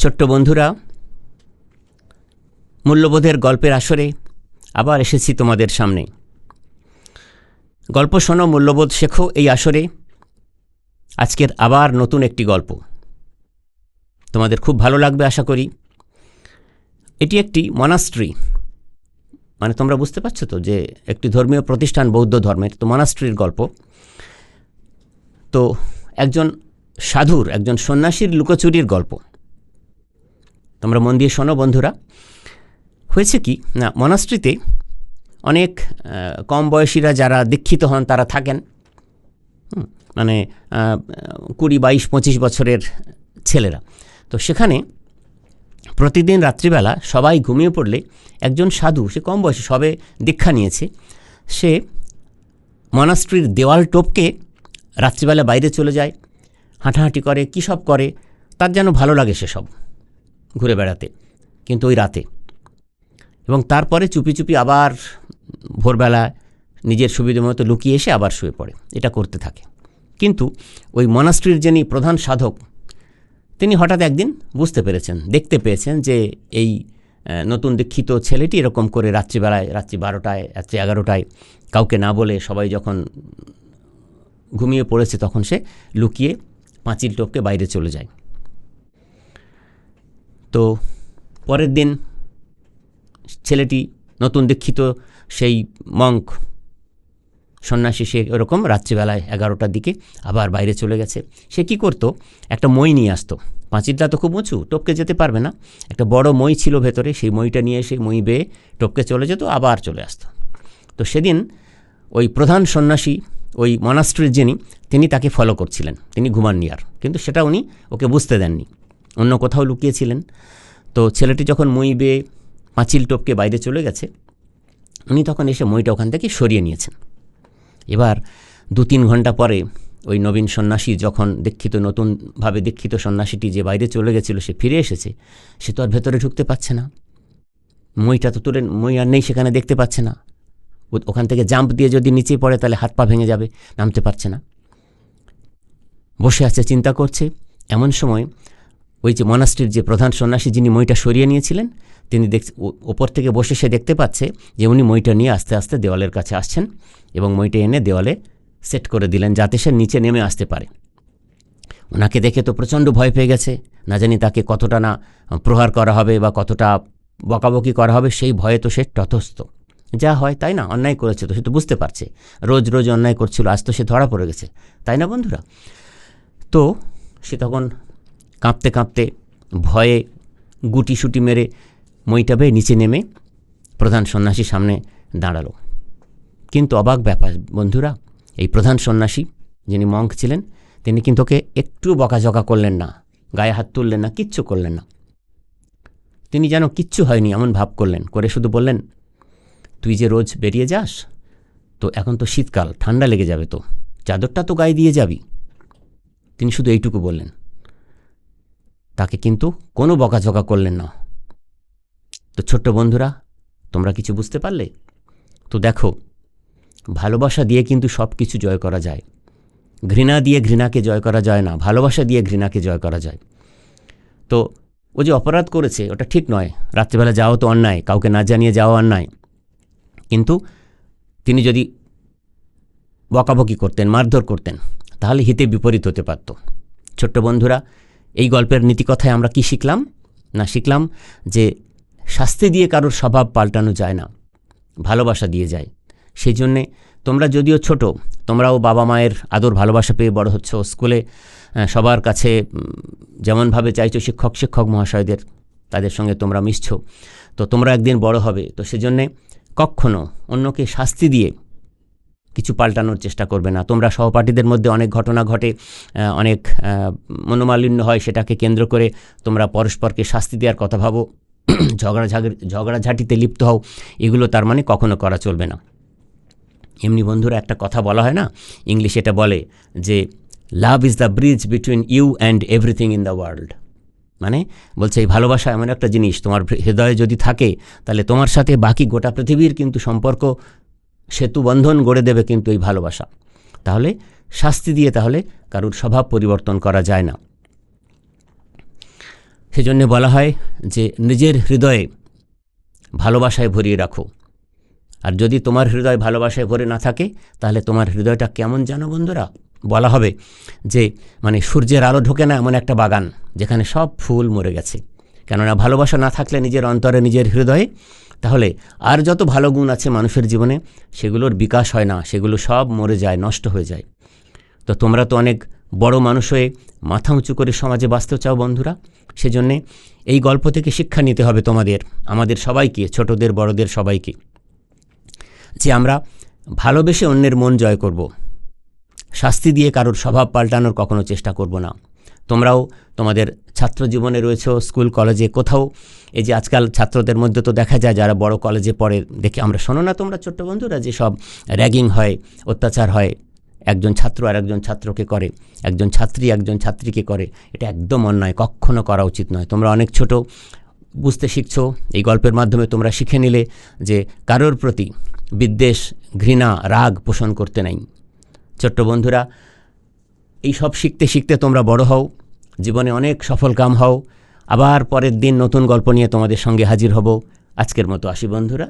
ছোট্ট বন্ধুরা, মূল্যবোধের গল্পের আসরে আবার এসেছি তোমাদের সামনে। গল্প শোনো, মূল্যবোধ শেখো। এই আসরে আজকের আবার নতুন একটি গল্প তোমাদের খুব ভালো লাগবে আশা করি। এটি একটি মনাস্ট্রি, মানে তোমরা বুঝতে পারছো তো যে একটি ধর্মীয় প্রতিষ্ঠান, বৌদ্ধ ধর্মের তো মনাস্ট্রির গল্প। তো একজন সাধুর, একজন সন্ন্যাসীর লুকোচুরির গল্প। তোমরা মন দিয়ে শোনো বন্ধুরা। হয়েছে কি না, মনাস্ট্রিতে অনেক কম বয়সীরা যারা দীক্ষিত হন তারা থাকেন, মানে 20, 22, 25 বছরের ছেলেরা। তো সেখানে প্রতিদিন রাত্রিবেলা সবাই ঘুমিয়ে পড়লে একজন সাধু, সে কম বয়সী, সবে দীক্ষা নিয়েছে, সে মনাস্ট্রির দেওয়াল টপকে রাত্রিবেলা বাইরে চলে যায়, হাঁটাহাঁটি করে, কী সব করে, তার যেন ভালো লাগে সেসব ঘুরে বেড়াতে, কিন্তু ওই রাতে। এবং তারপরে চুপি চুপি আবার ভোরবেলা নিজের সুবিধা মতো লুকিয়ে এসে আবার শুয়ে পড়ে। এটা করতে থাকে। কিন্তু ওই মনাস্ট্রির যিনি প্রধান সাধক, তিনি হঠাৎ একদিন বুঝতে পেরেছেন, দেখতে পেয়েছেন যে এই নতুন দীক্ষিত ছেলেটি এরকম করে রাত্রিবেলায়, রাত্রি 12টায়, রাত্রি 11টায় কাউকে না বলে সবাই যখন ঘুমিয়ে পড়েছে তখন সে লুকিয়ে পাঁচিল টপকে বাইরে চলে যায়। তো পরের দিন ছেলেটি, নতুন দীক্ষিত সেই মঙ্ক সন্ন্যাসী, সে এরকম রাত্রিবেলায় 11টার দিকে আবার বাইরে চলে গেছে। সে কি করতো, একটা মই নিয়ে আসতো। পাঁচিলটা তো খুব উঁচু, টপকে যেতে পারবে না, একটা বড় মই ছিল ভেতরে, সেই মইটা নিয়ে এসে মই বেয়ে টপকে চলে যেত, আবার চলে আসতো। তো সেদিন ওই প্রধান সন্ন্যাসী, ওই মনাস্ট্রির যিনি, তিনি তাকে ফলো করছিলেন, তিনি ঘুমাননি আর, কিন্তু সেটা উনি ওকে বুঝতে দেননি, অন্য কোথাও লুকিয়েছিলেন। তো ছেলেটি যখন মই বেয়ে পাঁচিল টপকে বাইরে চলে গেছে, উনি তখন এসে মইটা ওখান থেকে সরিয়ে নিয়েছেন। এবার 2-3 ঘন্টা পরে ওই নবীন সন্ন্যাসী যখন দীক্ষিত, নতুনভাবে দীক্ষিত সন্ন্যাসীটি যে বাইরে চলে গেছিল, সে ফিরে এসেছে, সে তো আর ভেতরে ঢুকতে পারছে না, মইটা তো তুলে, মই আর নেই সেখানে, দেখতে পাচ্ছে না। ওখান থেকে জাম্প দিয়ে যদি নিচে পড়ে তাহলে হাত পা ভেঙে যাবে, নামতে পারছে না, বসে আছে, চিন্তা করছে। এমন সময় ওই যে মনাস্ট্রির যে প্রধান সন্ন্যাসী, যিনি মইটা সরিয়ে নিয়েছিলেন, তিনি ওপর থেকে বসে সে দেখতে পাচ্ছে যে উনি মইটা নিয়ে আস্তে আস্তে দেওয়ালের কাছে আসছেন এবং মইটা এনে দেওয়ালে সেট করে দিলেন যাতে সে নিচে নেমে আসতে পারে। ওনাকে দেখে তো প্রচণ্ড ভয় পেয়ে গেছে, না জানি তাকে কতটা না প্রহার করা হবে বা কতটা বকাবকি করা হবে, সেই ভয়ে তো সে ততস্থ। যা হয় তাই না, অন্যায় করেছে তো সে তো বুঝতে পারছে, রোজ রোজ অন্যায় করছিল, আজ তো সে ধরা পড়ে গেছে, তাই না বন্ধুরা? তো সে তখন কাঁপতে কাঁপতে, ভয়ে গুটি সুটি মেরে মইটা বেয়ে নিচে নেমে প্রধান সন্ন্যাসীর সামনে দাঁড়ালো। কিন্তু অবাক ব্যাপার বন্ধুরা, এই প্রধান সন্ন্যাসী যিনি মঙ্ক ছিলেন, তিনি কিন্তু ওকে একটু বকাঝকা করলেন না, গায়ে হাত তুললেন না, কিচ্ছু করলেন না। তিনি যেন কিচ্ছু হয়নি এমন ভাব করলেন, করে শুধু বললেন, তুই যে রোজ বেরিয়ে যাস, তো এখন তো শীতকাল, ঠান্ডা লেগে যাবে, তো চাদরটা তো গায়ে দিয়ে যাবি। তিনি শুধু এইটুকু বললেন, তাকে কিন্তু কোনো বকাঝকা করলেন না। তো ছোট্ট বন্ধুরা, তোমরা কিছু বুঝতে পারলে তো? দেখো, ভালোবাসা দিয়ে কিন্তু সব কিছু জয় করা যায়, ঘৃণা দিয়ে ঘৃণাকে জয় করা যায় না, ভালোবাসা দিয়ে ঘৃণাকে জয় করা যায়। তো ও যে অপরাধ করেছে ওটা ঠিক নয়, রাত্রিবেলা যাওয়া তো অন্যায়, কাউকে না জানিয়ে যাওয়া অন্যায়, কিন্তু তিনি যদি বকাবকি করতেন, মারধর করতেন, তাহলে হিতে বিপরীত হতে পারত। ছোট্ট বন্ধুরা, এই গল্পের নীতিকথায় আমরা কি শিখলাম? না, শিখলাম যে শাস্তি দিয়ে কারোর স্বভাব পাল্টানো যায় না, ভালোবাসা দিয়ে যায়। সেই জন্যে তোমরা যদিও ছোট, তোমরাও বাবা মায়ের আদর ভালোবাসা পেয়ে বড় হচ্ছ, স্কুলে সবার কাছে যেমনভাবে চাইছো, শিক্ষক মহাশয়দের, তাদের সঙ্গে তোমরা মিশছ, তো তোমরা একদিন বড় হবে। তো সেজন্যে কখনো অন্যকে শাস্তি দিয়ে কিছু পাল্টানোর চেষ্টা করবে না। তোমরা সহপাঠীদের মধ্যে অনেক ঘটনা ঘটে, অনেক মনোমালিন্য হয়, সেটাকে কেন্দ্র করে তোমরা পরস্পরকে শাস্তি দেওয়ার কথা ভাবো, ঝগড়াঝাটিতে লিপ্ত হও, এগুলো তার মানে কখনো করা চলবে না। এমনি বন্ধুরা, একটা কথা বলা হয় না, ইংলিশে এটা বলে যে love is the bridge between you and everything in the world. মানে বলছে, এই ভালোবাসা এমন একটা জিনিস, তোমার হৃদয়ে যদি থাকে তাহলে তোমার সাথে বাকি গোটা পৃথিবীর কিন্তু সম্পর্ক, সেতু বন্ধন গড়ে দেবে কিন্তু এই ভালোবাসা। তাহলে শাস্তি দিয়ে তাহলে কারোর স্বভাব পরিবর্তন করা যায় না। সেজন্য বলা হয় যে নিজের হৃদয়ে ভালোবাসায় ভরিয়ে রাখো। আর যদি তোমার হৃদয় ভালোবাসায় ভরে না থাকে তাহলে তোমার হৃদয়টা কেমন জানো বন্ধুরা? বলা হবে যে মানে সূর্যের আলো ঢোকে না এমন একটা বাগান যেখানে সব ফুল মরে গেছে। কেননা ভালোবাসা না থাকলে নিজের অন্তরে, নিজের হৃদয়ে, তাহলে আর যত ভালো গুণ আছে মানুষের জীবনে সেগুলোর বিকাশ হয় না, সেগুলো সব মরে যায়, নষ্ট হয়ে যায়। তো তোমরা তো অনেক বড় মানুষ হয়ে মাথা উঁচু করে সমাজে বাঁচতে চাও বন্ধুরা। সেজন্যে এই গল্প থেকে শিক্ষা নিতে হবে তোমাদের, আমাদের সবাইকে, ছোটদের বড়দের সবাইকে, যে আমরা ভালোবেসে অন্যের মন জয় করব, শাস্তি দিয়ে কারোর স্বভাব পাল্টানোর কখনো চেষ্টা করব না। তোমরাও তোমাদের ছাত্র জীবনে রয়েছো, স্কুল কলেজে কোথাও, এই যে আজকাল ছাত্রদের মধ্যে তো দেখা যায় যারা বড় কলেজে পড়ে, দেখে আমরা, শোনো না তোমরা ছোট্ট বন্ধুরা, যে সব র্যাগিং হয়, অত্যাচার হয়, একজন ছাত্র আর একজন ছাত্রকে করে, একজন ছাত্রী একজন ছাত্রীকে করে। এটা একদম অন্যায়, কখনো করা উচিত নয়। তোমরা অনেক ছোট, বুঝতে শিখছো, এই গল্পের মাধ্যমে তোমরা শিখে নিলে যে কারোর প্রতি বিদ্বেষ, ঘৃণা, রাগ পোষণ করতে নাই। ছোট্ট বন্ধুরা, এই সব শিখতে শিখতে তোমরা বড় হও, জীবনে অনেক সফল কাম হও। আবার পরের দিন নতুন গল্প নিয়ে তোমাদের সঙ্গে হাজির হব। আজকের মতো আসি বন্ধুরা।